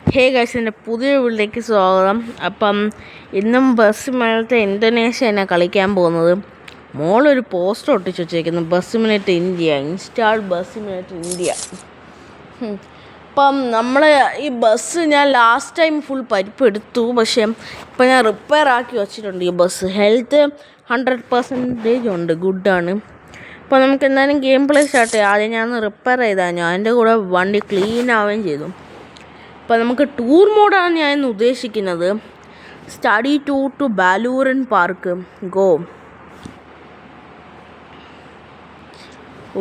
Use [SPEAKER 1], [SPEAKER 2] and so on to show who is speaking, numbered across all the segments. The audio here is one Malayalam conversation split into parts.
[SPEAKER 1] ഹേ ഗൈസ്, എൻ്റെ പുതിയ വീട്ടിലേക്ക് സ്വാഗതം. അപ്പം ഇന്നും ബസ് സിമുലേറ്റർ ഇന്തോനേഷ്യ കളിക്കാൻ പോകുന്നത്. മോളൊരു പോസ്റ്റർ ഒട്ടിച്ച് വെച്ചേക്കുന്നു, bus simulator India, install bus simulator India. അപ്പം നമ്മൾ ഈ ബസ് ഞാൻ ലാസ്റ്റ് ടൈം ഫുൾ പരിപ്പെടുത്തു, പക്ഷേ ഇപ്പം ഞാൻ റിപ്പയർ ആക്കി വെച്ചിട്ടുണ്ട്. ഈ ബസ് ഹെൽത്ത് 100% ഉണ്ട്, ഗുഡാണ്. അപ്പോൾ നമുക്ക് എന്തായാലും ഗെയിം പ്ലേ സ്റ്റാർട്ട് ചെയ്യാം. ആദ്യം ഞാൻ റിപ്പയർ ചെയ്താൽ അതിൻ്റെ കൂടെ വണ്ടി ക്ലീൻ ആവുകയും ചെയ്തു. അപ്പോൾ നമുക്ക് ടൂർ മോഡാണ് ഞാൻ ഇന്ന് ഉദ്ദേശിക്കുന്നത്. Study tour to Baluran park, go.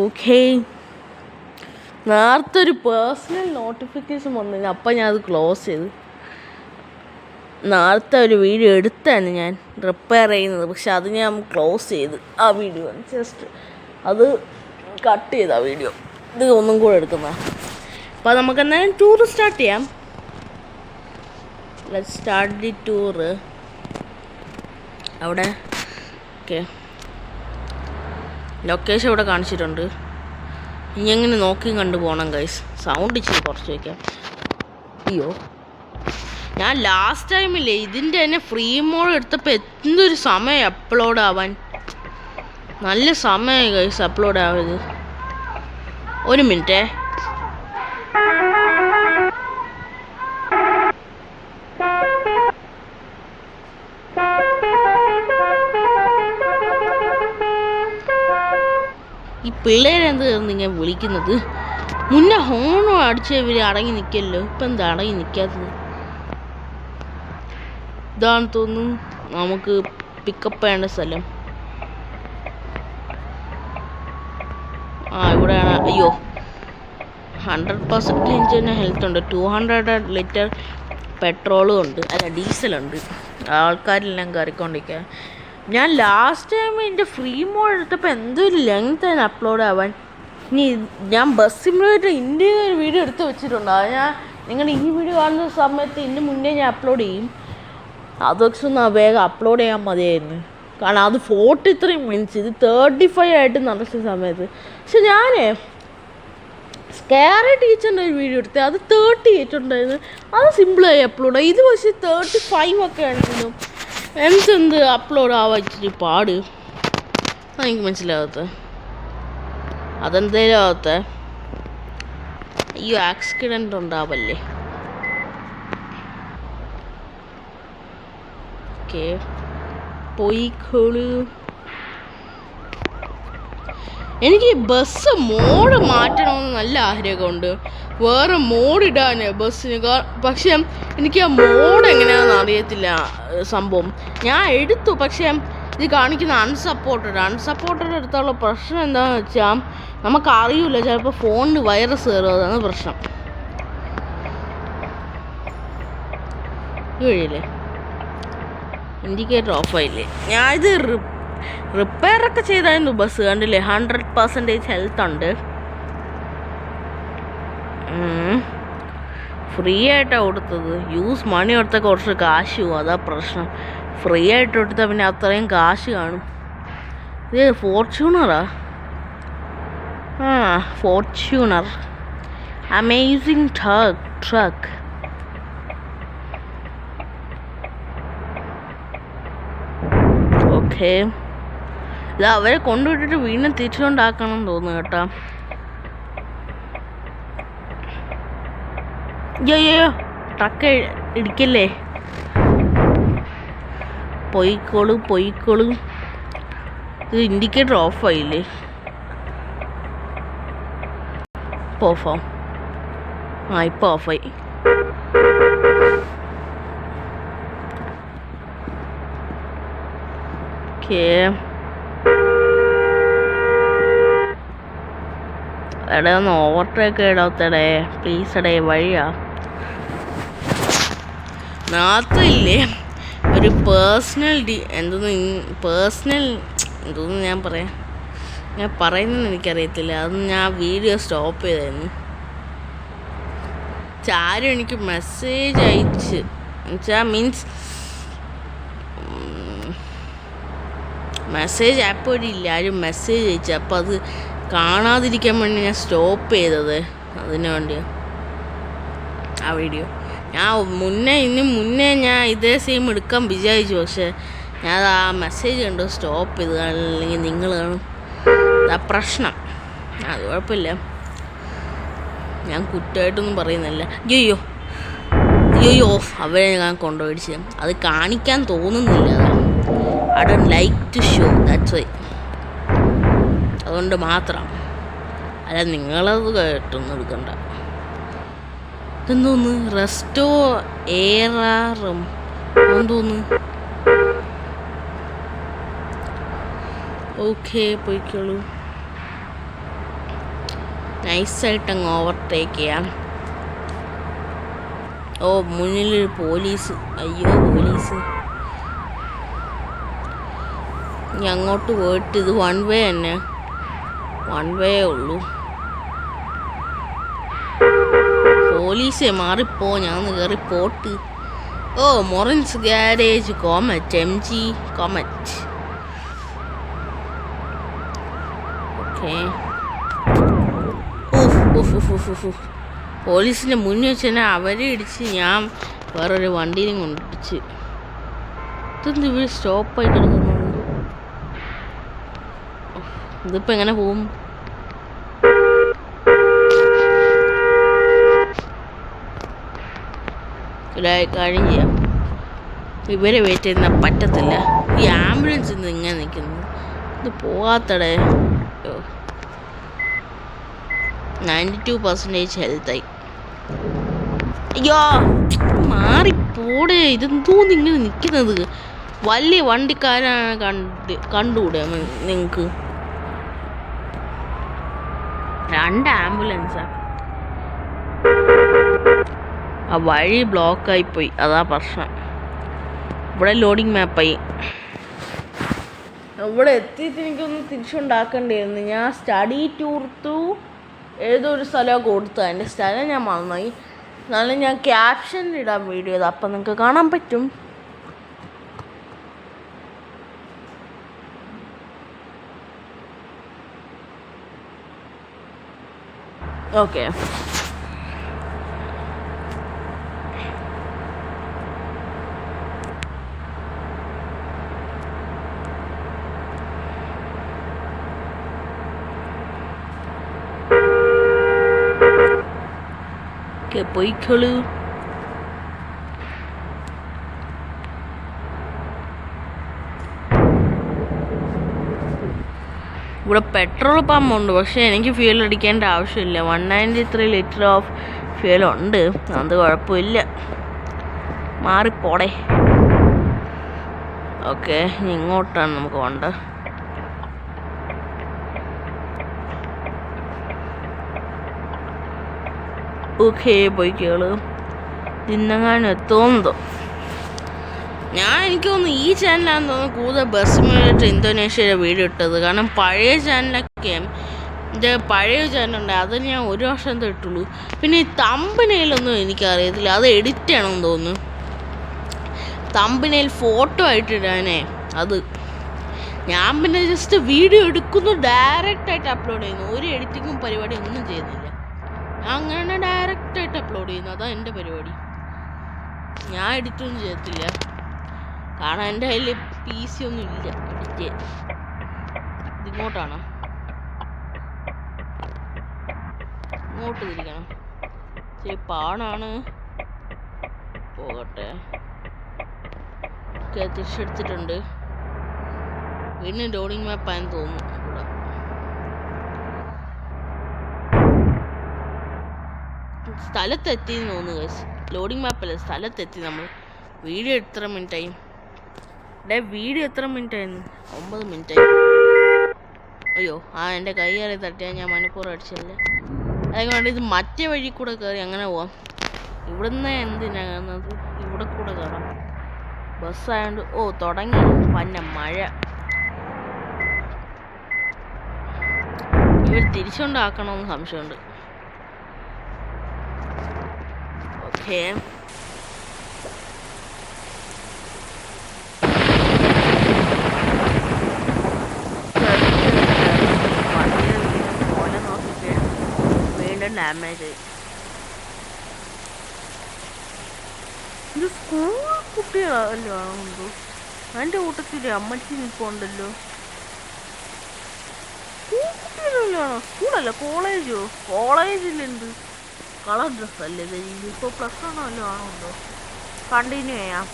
[SPEAKER 1] Okay, നേരത്തെ ഒരു പേഴ്സണൽ നോട്ടിഫിക്കേഷൻ വന്നില്ല, അപ്പം ഞാൻ അത് ക്ലോസ് ചെയ്തു. നേരത്തെ ഒരു വീഡിയോ എടുത്താണ് ഞാൻ റിപ്പയർ ചെയ്യുന്നത്, പക്ഷെ അത് ഞാൻ ക്ലോസ് ചെയ്ത് ആ വീഡിയോ ജസ്റ്റ് അത് കട്ട് ചെയ്ത് ആ വീഡിയോ ഇത് ഒന്നും കൂടെ എടുക്കുന്നത്. അപ്പോൾ നമുക്ക് എന്തായാലും ടൂർ സ്റ്റാർട്ട് ചെയ്യാം. Let's start the tour. അവിടെ ഓക്കെ, ലൊക്കേഷൻ ഇവിടെ കാണിച്ചിട്ടുണ്ട്. ഇനി എങ്ങനെ നോക്കിയും കണ്ടു പോകണം ഗൈസ്. സൗണ്ട് ഇച്ചിരി കുറച്ച് വയ്ക്കാം. അയ്യോ, ഞാൻ ലാസ്റ്റ് ടൈമില്ലേ ഇതിൻ്റെ തന്നെ ഫ്രീ മോഡ് എടുത്തപ്പോൾ എന്തൊരു സമയം അപ്ലോഡ് ആവാൻ. നല്ല സമയമായി ഗൈസ് അപ്ലോഡ് ആവത്. ഒരു മിനിറ്റേ. ഈ പിള്ളേരെന്ത് നിങ്ങൾ വിളിക്കുന്നത്? മുന്നേ ഹോണോ അടിച്ച് ഇവർ അടങ്ങി നിൽക്കല്ലോ, ഇപ്പം എന്താ അടങ്ങി നിൽക്കാത്തത്? ഇതാണ് തോന്നുന്നു നമുക്ക് പിക്കപ്പ് ചെയ്യേണ്ട സ്ഥലം. ഇവിടെയാണ്. അയ്യോ, 100% തന്നെ ഹെൽത്ത് ഉണ്ട്. 200 ലിറ്റർ പെട്രോളും ഉണ്ട്, അല്ല ഡീസലുണ്ട്. ആൾക്കാരെല്ലാം കയറിക്കൊണ്ടിരിക്കുക. ഞാൻ ലാസ്റ്റ് ടൈം എൻ്റെ ഫ്രീ മോഡ് എടുത്തപ്പോൾ എന്തൊരു ലെങ്താണ് അപ്ലോഡ് ആവാൻ. ഇനി ഞാൻ ബസ് സിമുലേറ്റർ ഇന്ത്യയിൽ ഒരു വീഡിയോ എടുത്ത് വെച്ചിട്ടുണ്ട്. അത് ഞാൻ നിങ്ങൾ ഈ വീഡിയോ കാണുന്ന സമയത്ത് ഇതിന് മുന്നേ ഞാൻ അപ്ലോഡ് ചെയ്യും. അതൊക്കെ ഒന്ന് വേഗം അപ്ലോഡ് ചെയ്യാൻ മതിയായിരുന്നു, കാരണം അത് 43 മിനിറ്റ്സ്, ഇത് 35 ആയിട്ട് നടക്കുന്ന സമയത്ത്. പക്ഷെ ഞാൻ സ്കാരി ടീച്ചറിൻ്റെ ഒരു വീഡിയോ എടുത്തത്, അത് 38 ഉണ്ടായിരുന്നു. അത് സിമ്പിളായി അപ്ലോഡ് ആയി. ഇത് പക്ഷേ 35 ഒക്കെ ആയിരുന്നു. എന്ത് അപ്ലോഡ് ആവാൻ ഇച്ചിരി പാട്, അതെനിക്ക് മനസ്സിലാവാത്ത. അതെന്തേലും ആവത്തെ. ഈ ആക്സിഡൻ്റ് ഉണ്ടാവല്ലേ. ഓക്കെ, പോയിക്കോളൂ. എനിക്ക് ബസ് മോഡ് മാറ്റണമെന്ന് നല്ല ആഗ്രഹമുണ്ട്, വേറെ മോഡ് ഇടാൻ ബസ്സിന്. പക്ഷേ എനിക്ക് ആ മോഡ് എങ്ങനെയാണെന്ന് അറിയത്തില്ല സംഭവം. ഞാൻ എടുത്തു, പക്ഷേ ഇത് കാണിക്കുന്ന അൺസപ്പോർട്ടഡ് എടുത്തുള്ള പ്രശ്നം എന്താണെന്ന് വെച്ചാൽ നമുക്കറിയില്ല, ചിലപ്പോൾ ഫോണിന് വൈറസ് കയറും, അതാണ് പ്രശ്നം. ഈ വഴിയില്ലേ ഇൻഡിക്കേറ്റർ ഓഫായില്ലേ. ഞാൻ ഇത് റിപ്പയറൊക്കെ ചെയ്തായിരുന്നു. ബസ് കണ്ടില്ലേ, 100% ഹെൽത്ത് ഉണ്ട്. ഫ്രീ ആയിട്ടാണ് കൊടുത്തത്. യൂസ് മണി കൊടുത്ത കുറച്ച് കാശ് പോകും, അതാ പ്രശ്നം. ഫ്രീ ആയിട്ട് കൊടുത്താൽ പിന്നെ അത്രയും കാശ് കാണും. ഇത് ഫോർച്യൂണറാ? Fortuner, amazing truck. ഓക്കെ, ഇത് അവരെ കൊണ്ടുവിട്ടിട്ട് വീണ്ടും തിരിച്ചുകൊണ്ടാക്കണം തോന്നുന്നു കേട്ടോ. അയ്യോ, ട്രക്ക് ഇടിക്കല്ലേ. പൊയ്ക്കോളൂ. ഇത് ഇൻഡിക്കേറ്റർ ഓഫായില്ലേ? ഇപ്പോൾ ഓഫാവും. ഇപ്പോൾ ഓഫായി. ഓക്കേ, എടേ ഒന്ന് ഓവർടേക്ക് ഇടാത്തടേ പ്ലീസ്. എടേ വഴിയാ നാത്തില്ലേ ഒരു എന്തോന്ന് ഞാൻ പറയുന്നതെന്ന് എനിക്കറിയത്തില്ല. അത് ഞാൻ വീഡിയോ സ്റ്റോപ്പ് ചെയ്തായിരുന്നു. ആരും എനിക്ക് മെസ്സേജ് അയച്ച് മീൻസ് മെസ്സേജ് ആപ്പ് വഴി ഇല്ല, ആരും മെസ്സേജ് അയച്ചു. അപ്പോൾ അത് കാണാതിരിക്കാൻ വേണ്ടി ഞാൻ സ്റ്റോപ്പ് ചെയ്തത്, അതിനു വേണ്ടിയാണ് ആ വീഡിയോ. മുന്നേ ഞാൻ ഇതേ സെയിം എടുക്കാൻ വിചാരിച്ചു, പക്ഷേ ഞാൻ ആ മെസ്സേജ് കണ്ടു സ്റ്റോപ്പ് ചെയ്ത്, അല്ലെങ്കിൽ നിങ്ങൾ കാണും ആ പ്രശ്നം. അത് കുഴപ്പമില്ല, ഞാൻ കുറ്റമായിട്ടൊന്നും പറയുന്നില്ല. അയ്യോ അവരെ ഞാൻ കൊണ്ടുപോയിടിച്ച്, അത് കാണിക്കാൻ തോന്നുന്നില്ല. I don't like to show, that's why. അതുകൊണ്ട് മാത്രം, അല്ല നിങ്ങളത് കേട്ടൊന്നും എടുക്കണ്ട. ഇതെന്തോന്ന് റെസ്റ്റോ എയറും എന്തോന്ന്. ഓക്കെ പോയിക്കോളൂ. നൈസായിട്ടങ്ങ് ഓവർടേക്ക് ചെയ്യാം. ഓ മുന്നിലൊരു പോലീസ്. അയ്യോ പോലീസ്. ഇനി അങ്ങോട്ട് പോയിട്ട് ഇത് 1 വേ തന്നെ, 1 വേ ഉള്ളൂ. പോലീസേ മാറിപ്പോ, ഞാൻ കയറി പോട്ട്. ഓ Morris garage comet, MG comet. Okay. പോലീസിൻ്റെ മുന്നിൽ വെച്ച് തന്നെ അവരെ ഇടിച്ച് ഞാൻ വേറൊരു വണ്ടിയിലും കൊണ്ടിടിച്ച്. ഇതെന്ത് ഇവിടെ സ്റ്റോപ്പായി കിടക്കുന്നത്? ഇതിപ്പോൾ എങ്ങനെ പോവും? കാര്യം ചെയ്യാം, ഇവരെ വെയിറ്റ് ചെയ്യുന്ന പറ്റത്തില്ല. ഈ ആംബുലൻസ് ഇന്ന് ഇങ്ങനെ നിൽക്കുന്നു, ഇത് പോകാത്തടേ. 92% ഹെൽത്തായി. അയ്യോ മാറിപ്പോടെ, ഇതെന്തോന്ന് ഇങ്ങനെ നിൽക്കുന്നത്? വലിയ വണ്ടിക്കാരാണ് കണ്ടുകൂടെ നിങ്ങൾക്ക്? 2 ആംബുലൻസാണ്. ആ വഴി ബ്ലോക്കായിപ്പോയി, അതാ പ്രശ്നം. ഇവിടെ ലോഡിങ് മാപ്പായി. ഇവിടെ എത്തിയിട്ട് എനിക്കൊന്ന് തിരിച്ചുണ്ടാക്കേണ്ടിയിരുന്നു. ഞാൻ സ്റ്റഡി ടൂർ ത്രൂ ഏതൊരു സ്ഥലമാണ് കൊടുത്തത്, അതിൻ്റെ സ്ഥലം ഞാൻ മറന്നുപോയി. എന്നാലും ഞാൻ ക്യാപ്ഷൻ ഇടാൻ വീഡിയോ, അപ്പം നിങ്ങൾക്ക് കാണാൻ പറ്റും. ഓക്കെ. പോയിക്കോളൂ. ഇവിടെ പെട്രോൾ പമ്പ് ഉണ്ട്, പക്ഷേ എനിക്ക് ഫ്യൂൽ അടിക്കേണ്ട ആവശ്യമില്ല. 193 ലിറ്റർ ഓഫ് ഫ്യൂൽ ഉണ്ട്, അത് കുഴപ്പമില്ല. മാറിപ്പോടെ. ഓക്കെ, ഇങ്ങോട്ടാണ് നമുക്ക് വേണ്ടത്. ഓക്കെ പോയിക്കോളൂ. തിന്നങ്ങാനും എത്തുമെന്നോ? എനിക്ക് തോന്നുന്നു ഈ ചാനലാണെന്ന് തോന്നുന്നു കൂടുതൽ ബസ് മിനിറ്റ് ഇന്തോനേഷ്യയിലെ വീഡിയോ ഇട്ടത്. കാരണം പഴയ ചാനലൊക്കെ, എൻ്റെ പഴയ ചാനലുണ്ട്, അത് ഞാൻ 1 വർഷം ഇട്ടുള്ളൂ. പിന്നെ ഈ തമ്പനയിലൊന്നും എനിക്കറിയത്തില്ല, അത് എഡിറ്റ് ചെയ്യണമെന്ന് തോന്നുന്നു. തമ്പനയിൽ ഫോട്ടോ ആയിട്ടിടാനേ, അത് ഞാൻ പിന്നെ ജസ്റ്റ് വീഡിയോ എടുക്കുന്നു, ഡയറക്റ്റായിട്ട് അപ്ലോഡ് ചെയ്യുന്നു. ഒരു എഡിറ്റിങ്ങും പരിപാടി ഒന്നും ചെയ്യുന്നില്ല. അങ്ങനെ ഡയറക്റ്റായിട്ട് അപ്ലോഡ് ചെയ്യുന്നു, അതാണ് എൻ്റെ പരിപാടി. ഞാൻ എഡിറ്റൊന്നും ചെയ്യത്തില്ല, കാരണം എൻ്റെ കയ്യിൽ PC ഒന്നും ഇല്ല എഡിറ്റ് ചെയ്യാൻ. ഇതിങ്ങോട്ടാണോ? ഇങ്ങോട്ട് തിരിക്കണം. ശരി, പാടാണ്. പോകട്ടെ. ഓക്കെ, തിരിച്ചെടുത്തിട്ടുണ്ട്. വീണ്ടും ലോഡിങ് മാപ്പായെന്ന് തോന്നുന്നു. സ്ഥലത്തെത്തിയെന്ന് തോന്നുന്നു ഗൈസ്. ലോഡിങ് മാപ്പല്ല, സ്ഥലത്തെത്തി നമ്മൾ. വീഡിയോ എത്ര മിനിറ്റായി? വീഡിയോ എത്ര മിനിറ്റായിരുന്നു? 9 മിനിറ്റായി. അയ്യോ, എൻ്റെ കൈ കയറി തട്ടിയാൽ ഞാൻ മനഃപൂർവ്വം അടിച്ചല്ലേ. അതുകൊണ്ട് ഇത് മറ്റേ വഴി കൂടെ കയറി അങ്ങനെ പോവാം. ഇവിടുന്ന് എന്തിനാ കയറുന്നത്? ഇവിടെ കൂടെ കയറാം, ബസ്സായതുകൊണ്ട്. ഓ തുടങ്ങി പന്ന മഴ. ഇവർ തിരിച്ചുകൊണ്ടാക്കണമെന്ന് സംശയമുണ്ട്. ഓക്കെ, വീണ്ടും ഡാമേജ്. ഇത് സ്കൂൾ കുട്ടികളല്ലോ ആണോ? എൻ്റെ കൂട്ടത്തിൽ അമ്മച്ചി നിൽപ്പുണ്ടല്ലോ. സ്കൂൾ കുട്ടികളല്ലോ ആണോ? സ്കൂളല്ല, കോളേജോ? കോളേജിലെന്ത് കളർ ഡ്രസ്സല്ലേ ഇത്? ഇപ്പോൾ പ്ലസ് വണ്ണോ വല്ലതും ആണോ? കണ്ടിന്യൂ ചെയ്യാം.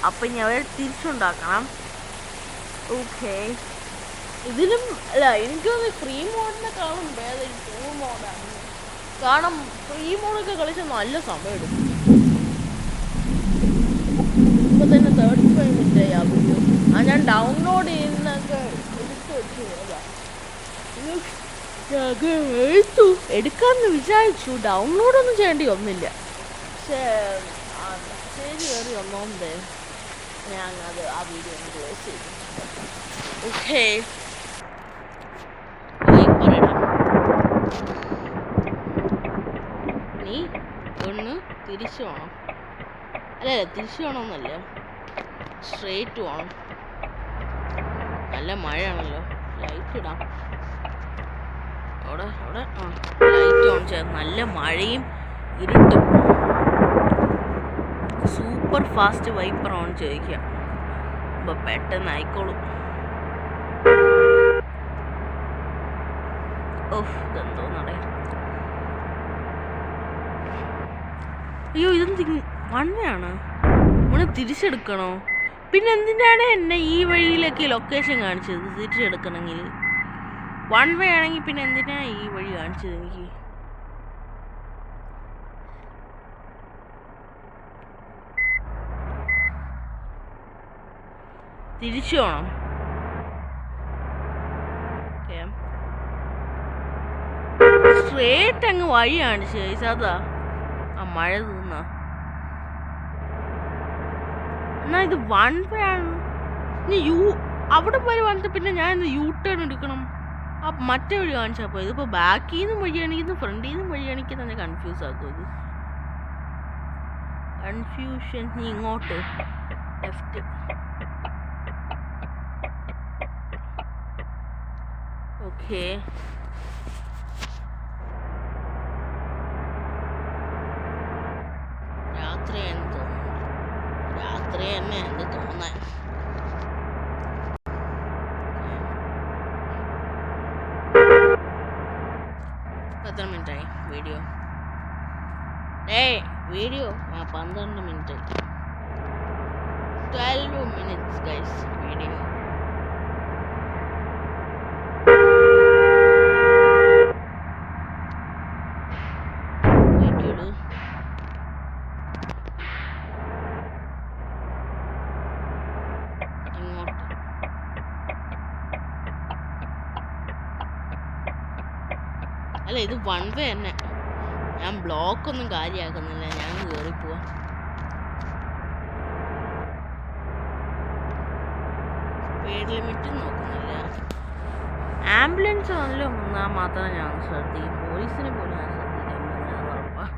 [SPEAKER 1] അപ്പം ഇനി അവരെ തിരിച്ചുണ്ടാക്കണം. ഓക്കെ, ഇതിലും അല്ല, എനിക്ക് തോന്നുന്നു ഫ്രീ മോഡിനെക്കാളും ഭേദം ടൂർ മോഡാണ്. കാരണം ഫ്രീ മോഡൊക്കെ കളിച്ചാൽ നല്ല സമയം എടുക്കും. ഇപ്പോൾ തന്നെ 35 മിനിറ്റ് ആയി ആ വീഡിയോ. ഞാൻ ഡൗൺലോഡ് ചെയ്യുന്നൊക്കെ എടുത്ത് വെച്ചു. എടുക്കാമെന്ന് വിചാരിച്ചു. ഡൗൺലോഡൊന്നും ചെയ്യേണ്ടി വന്നില്ല. പക്ഷേ മെസ്സേജ് കയറി വന്നോണ്ടേ ഞാൻ അത് ആ വീഡിയോ ഒന്ന് ക്ലോസ് ചെയ്തു. ഓക്കെ, നീ ഒന്ന് തിരിച്ചു വേണം. അല്ല, തിരിച്ചു വേണമെന്നല്ല, സ്ട്രേറ്റ് വേണം. നല്ല മഴയാണല്ലോ. ലൈറ്റ് ഇടാം. അവിടെ അവിടെ ലൈറ്റ് ഓൺ ചെയ്യാം. നല്ല മഴയും ഇരുട്ടും. സൂപ്പർ ഫാസ്റ്റ് വൈപ്പർ ഓൺ ചെയ്യിക്കാം. അപ്പോൾ പെട്ടെന്ന് ആയിക്കോളും. ഓഹ്, ഇതെന്തോ നടയാ. അയ്യോ, ഇതെന്ത് വൺ വേ ആണ്? നമ്മൾ തിരിച്ചെടുക്കണോ? പിന്നെ എന്തിനാണ് എന്നെ ഈ വഴിയിലേക്ക് ലൊക്കേഷൻ കാണിച്ചത്? തിരിച്ചെടുക്കണമെങ്കിൽ വൺ വേ ആണെങ്കിൽ പിന്നെ എന്തിനാ ഈ വഴി കാണിച്ചത് എനിക്ക്? തിരിച്ചു പോണം. സ്ട്രേറ്റ് അങ്ങ് വഴി കാണിച്ചു. അതാ ആ മഴ തോന്നാ. എന്നാ ഇത് വൺ വേ ആണ്. ഇനി അവിടെ വരെ വന്നിട്ട് പിന്നെ ഞാൻ ഇന്ന് യൂ ടേൺ എടുക്കണം. ആ മറ്റേ വഴി കാണിച്ചാൽ പോയത്. ഇതിപ്പോൾ ബാക്കിൽ നിന്നും വഴി കാണിക്കുന്നു, ഫ്രണ്ടിൽ നിന്നും വഴി കാണിക്കുന്ന തന്നെ കൺഫ്യൂസ് ആക്കും. ഇത് കൺഫ്യൂഷൻ. ഇങ്ങോട്ട് ലെഫ്റ്റ്. ഓക്കെ, രാത്രി എന്ന് തോന്നുന്നു. രാത്രി തന്നെ എന്ത് തോന്നാൻ. എത്ര മിനിറ്റായി video? Video 12 minute. 12 minutes guys video. അല്ല, ഇത് വൺ വേ തന്നെ. ഞാൻ ബ്ലോക്കൊന്നും കാര്യമാക്കുന്നില്ല. ഞാൻ കയറിപ്പോവാ. സ്പീഡ് ലിമിറ്റ് നോക്കുന്നില്ല. ആംബുലൻസ് നല്ല വന്നാൽ മാത്രമേ ഞാൻ ശ്രദ്ധിക്കും. പോലീസിനെ പോലും ഞാൻ ശ്രദ്ധിക്കാൻ ഉറപ്പാണ്.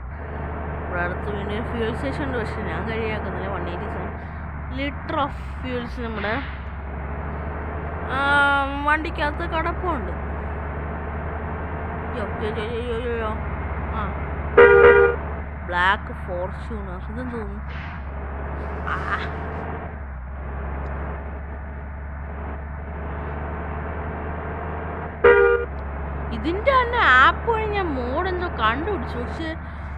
[SPEAKER 1] ഇവിടെ അടുത്ത് പിന്നെ ഫ്യൂൽ സ്റ്റേഷൻ ഉണ്ട്. പക്ഷെ ഞാൻ കഴിയാക്കുന്നില്ല. 187 ലിറ്റർ ഓഫ് ഫ്യൂൽസ് നമ്മുടെ വണ്ടിക്കകത്ത് കടപ്പുണ്ട്. ബ്ലാക്ക് ഫോർച്യൂണർ ഇതെന്ന് തോന്നുന്നു. ഇതിൻ്റെ തന്നെ ആപ്പ് വഴി ഞാൻ മോഡ് എന്തോ കണ്ടുപിടിച്ചു. പക്ഷെ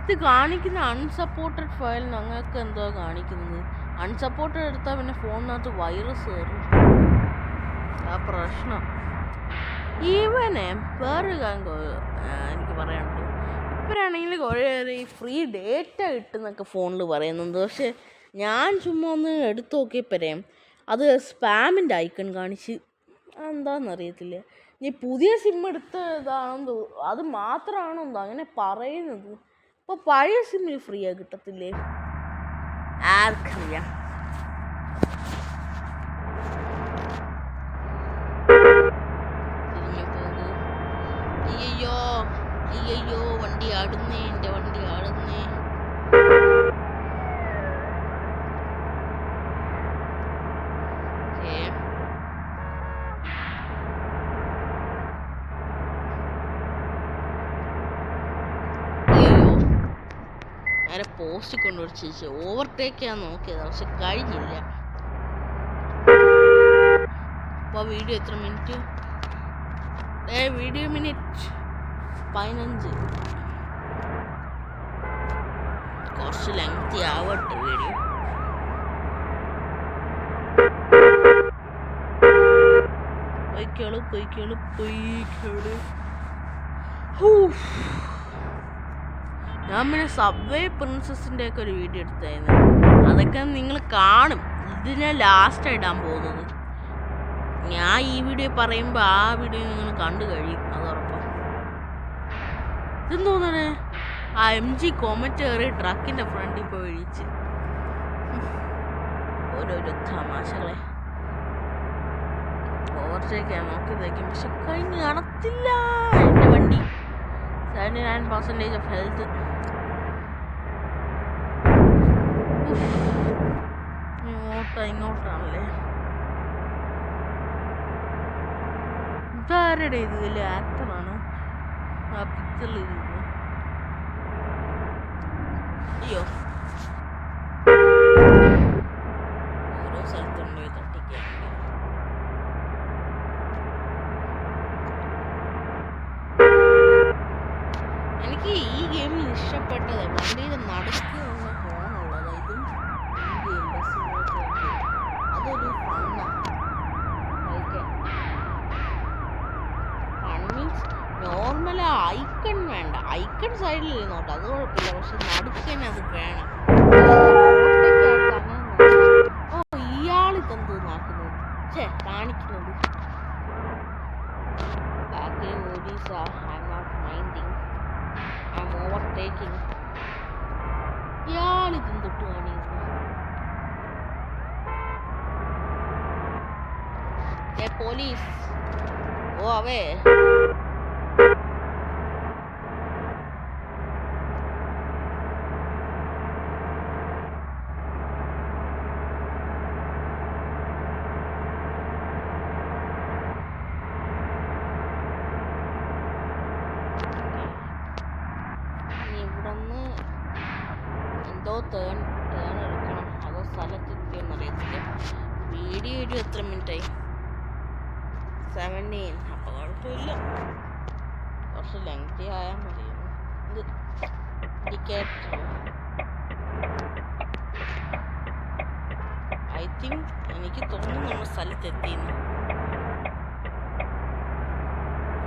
[SPEAKER 1] ഇത് കാണിക്കുന്ന അൺസപ്പോർട്ടഡ് ഫയൽ. ഞങ്ങൾക്ക് എന്തോ കാണിക്കുന്നത് അൺസപ്പോർട്ടഡ് എടുത്താൽ പിന്നെ ഫോണിനകത്ത് വൈറസ് കയറും. ആ പ്രശ്നം. ഈവനെ വേറൊരു കാര്യം എനിക്ക് പറയാനുണ്ട്. ഇപ്പോഴാണെങ്കിൽ കുറേയേറെ ഈ ഫ്രീ ഡേറ്റ കിട്ടുന്നൊക്കെ ഫോണിൽ പറയുന്നുണ്ട്. പക്ഷെ ഞാൻ ചുമ്മാ ഒന്ന് എടുത്തു നോക്കിയപ്പോഴേ അത് സ്പാമിൻ്റെ ഐക്കൺ കാണിച്ച്. എന്താണെന്നറിയത്തില്ല. ഇനി പുതിയ സിം എടുത്തതാണെന്ന് അത് മാത്രമാണോ എന്തോ അങ്ങനെ പറയുന്നത്. ഇപ്പോൾ പഴയ സിമ്മിൽ ഫ്രീ ആയി കിട്ടത്തില്ലേ? ആർക്കറിയാം. അയ്യോ വണ്ടി ആടുന്നേ. എൻ്റെ വണ്ടി ആടുന്നേ. നേരെ പോസ്റ്റ് കൊണ്ടുവച്ച് ഓവർടേക്ക് ചെയ്യാൻ നോക്കിയതാ, പക്ഷെ കഴിഞ്ഞില്ല. അപ്പോൾ വീഡിയോ എത്ര മിനിറ്റ്? Video minute 15. കുറച്ച് ലെങ്തി ആവട്ടെ വീഡിയോ. പൊയ്ക്കോളൂ. ഞാൻ പിന്നെ സബ്വേ പ്രിൻസസിൻ്റെ ഒക്കെ ഒരു വീഡിയോ എടുത്തായിരുന്നു, അതൊക്കെ നിങ്ങൾ കാണും. ഇത് ഞാൻ ലാസ്റ്റ് ഇടാൻ പോകുന്നത്. ഞാൻ ഈ വീഡിയോ പറയുമ്പോൾ ആ വീഡിയോ നിങ്ങൾ കണ്ടു കഴിയും, അത് ഉറപ്പാണ്. ഇതെന്ന് തോന്നണേ ആ MG കോമറ്റ് കയറി ട്രക്കിൻ്റെ ഫ്രണ്ടിൽ പോയി ഇടിച്ച്. ഓരോരോ തമാശകളെ ഓവർടേക്കാൻ നോക്കിയതായിരിക്കും, പക്ഷെ കഴിഞ്ഞ് കാണത്തില്ല. എൻ്റെ വണ്ടി 79% ഓഫ് ഹെൽത്ത്. ഇങ്ങോട്ടാണല്ലേ ഇതാരുടെ ഇത്? വലിയ ആക്ടറാണ് ആ പിക്ചറിൽ. അയ്യോ, ഓരോ സ്ഥലത്തുണ്ട് തട്ടിക്കാൻ. എനിക്ക് ഈ ഗെയിമിൽ ഇഷ്ടപ്പെട്ടത് വണ്ടിയിൽ നടക്കുക ഹോണുള്ളത്. ഇതും അതൊരു ഫണ്ണാണ്. ഫൺ മീൻസ് നോർമൽ ഐക്കൺ വേണ്ട, ഐക്കൺ സൈഡിൽ ഇരുന്നോട്ടെ, അത് കുഴപ്പമില്ല, പക്ഷെ നടുക്കന്നെ അത് വേണം. ഓ, ഇയാളിതെന്തോ നാക്കുന്നത് കാണിക്കുന്നത്. ബാക്കിൽ ഓഡീസ I am not minding, I am overtaking. ഇയാളിതും തൊട്ട് കാണിക്കുന്നു. പോലീസ് ഓ അവേ ഇവിടുന്ന് എന്തോ ടേൺ എടുക്കണം, അതോ സ്ഥലത്തെത്തിയെന്ന് അറിയത്തില്ല. വീഡിയോ ഒരു എത്ര മിനിറ്റായി? 17. അപ്പോൾ കുഴപ്പമില്ല, കുറച്ച് ലെങ്തി ആയാൽ മതിയായിരുന്നു. ഇത് ഇൻഡിക്കേറ്റർ ഐ തിങ്ക്, എനിക്ക് തോന്നുന്നു നമ്മൾ സ്ഥലത്തെത്തിയെന്ന്.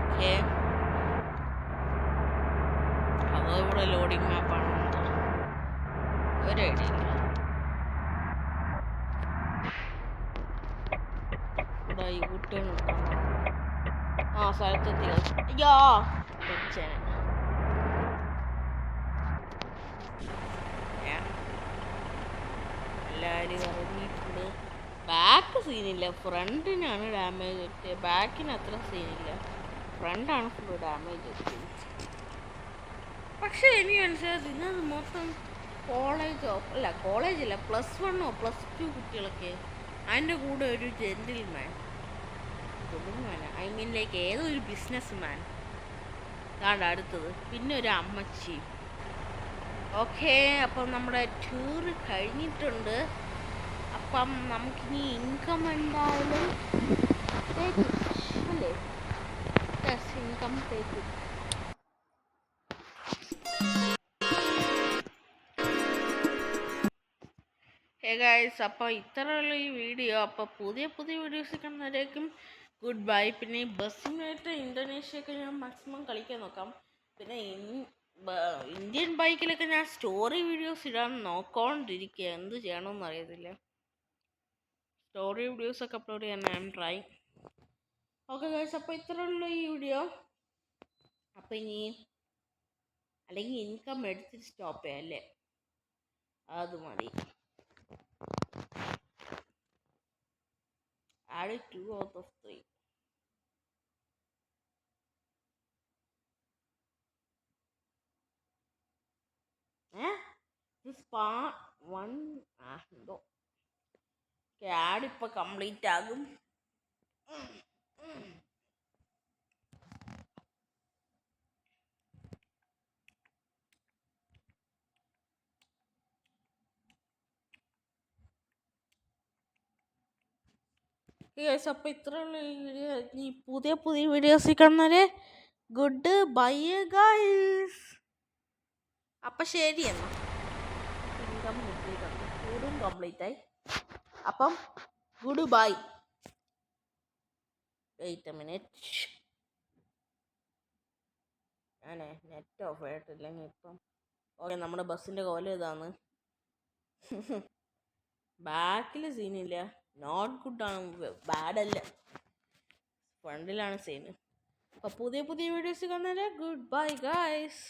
[SPEAKER 1] ഓക്കെ, അതോ ഇവിടെ ലോഡിങ് മാപ്പാണോ ഒരു ഐഡിയ ഇല്ല. ഇവിടെ യൂട്ടേൺ എടുക്കണം. ആ സ്ഥലത്തെത്തി. അയ്യോ പഠിച്ചേനെ. എല്ലാവരും ഇറങ്ങിയിട്ടുണ്ട്. ബാക്ക് സീനില്ല, ഫ്രണ്ടിനാണ് ഡാമേജ് പറ്റിയത്. ബാക്കിന് അത്ര സീനില്ല, ഫ്രണ്ടാണ് ഫുൾ ഡാമേജ് പറ്റിയത്. പക്ഷേ എനിക്ക് മനസ്സിലായത് ഇതിനകത്ത് മൊത്തം കോളേജില്ല +1 +2 കുട്ടികളൊക്കെ. അതിൻ്റെ കൂടെ ഒരു ജെന്റിൽമാൻ, ഐ മീൻ ലൈക്ക് ഏതോ ഒരു ബിസിനസ് മാൻ അതാണ് അടുത്തത്, പിന്നെ ഒരു അമ്മച്ചി. ഓക്കെ, അപ്പം നമ്മുടെ ടൂർ കഴിഞ്ഞിട്ടുണ്ട്. അപ്പം നമുക്കിനി ഇൻകം എന്തായാലും അല്ലേ, ഇൻകം തേക്കും. ഹേ ഗൈസ്, അപ്പോൾ ഇത്രയുള്ള ഈ വീഡിയോ. അപ്പോൾ പുതിയ വീഡിയോസ് കാണുന്നവരേക്കും ഗുഡ് ബൈ. പിന്നെ ഈ ബസ്സിനായിട്ട് ഇന്തോനേഷ്യയൊക്കെ ഞാൻ മാക്സിമം കളിക്കാൻ നോക്കാം. പിന്നെ ഇന്ത്യൻ ബൈക്കിലൊക്കെ ഞാൻ സ്റ്റോറി വീഡിയോസ് ഇടാൻ നോക്കിക്കൊണ്ടിരിക്കുക, എന്ത് ചെയ്യണമെന്ന് അറിയത്തില്ല. സ്റ്റോറി വീഡിയോസൊക്കെ അപ്ലോഡ് ചെയ്യാൻ I M try. Okay guys, അപ്പോൾ ഇത്രയുള്ള ഈ വീഡിയോ. അപ്പോൾ ഇനി അല്ലെങ്കിൽ ഇൻകം എടുത്തിട്ട് സ്റ്റോപ്പ് ചെയ്യാം അല്ലേ, അത് മതി. Add 2 out of 3. This part 1 എന്തോ ആഡ് ഇപ്പോൾ കംപ്ലീറ്റ് ആകും. ഗൈസ് അപ്പോൾ ഇത്രയുള്ള ഈ വീഡിയോ. ഈ പുതിയ പുതിയ വീഡിയോസിൽ കാണുന്നവരെ ഗുഡ് ബൈ ഗൈസ്. അപ്പം ശരി എന്നാൽ ഇൻകം കംപ്ലീറ്റ് ആണ്, കൂടും കംപ്ലീറ്റ് ആയി. അപ്പം good bye. Wait a minute, ഞാനേ നെറ്റ് ഓഫ് ആയിട്ടില്ലെങ്കിൽ ഇപ്പം ഓക്കെ. നമ്മുടെ ബസ്സിൻ്റെ കോലം ഇതാണ്. ബാക്കിൽ സീനില്ല, നോട്ട് ഗുഡാണ്, ബാഡല്ല, ഫ്രണ്ടിലാണ് സീന്. അപ്പോൾ പുതിയ പുതിയ വീഡിയോസ് കാണുന്നവരെ ഗുഡ് ബൈ ഗൈസ്.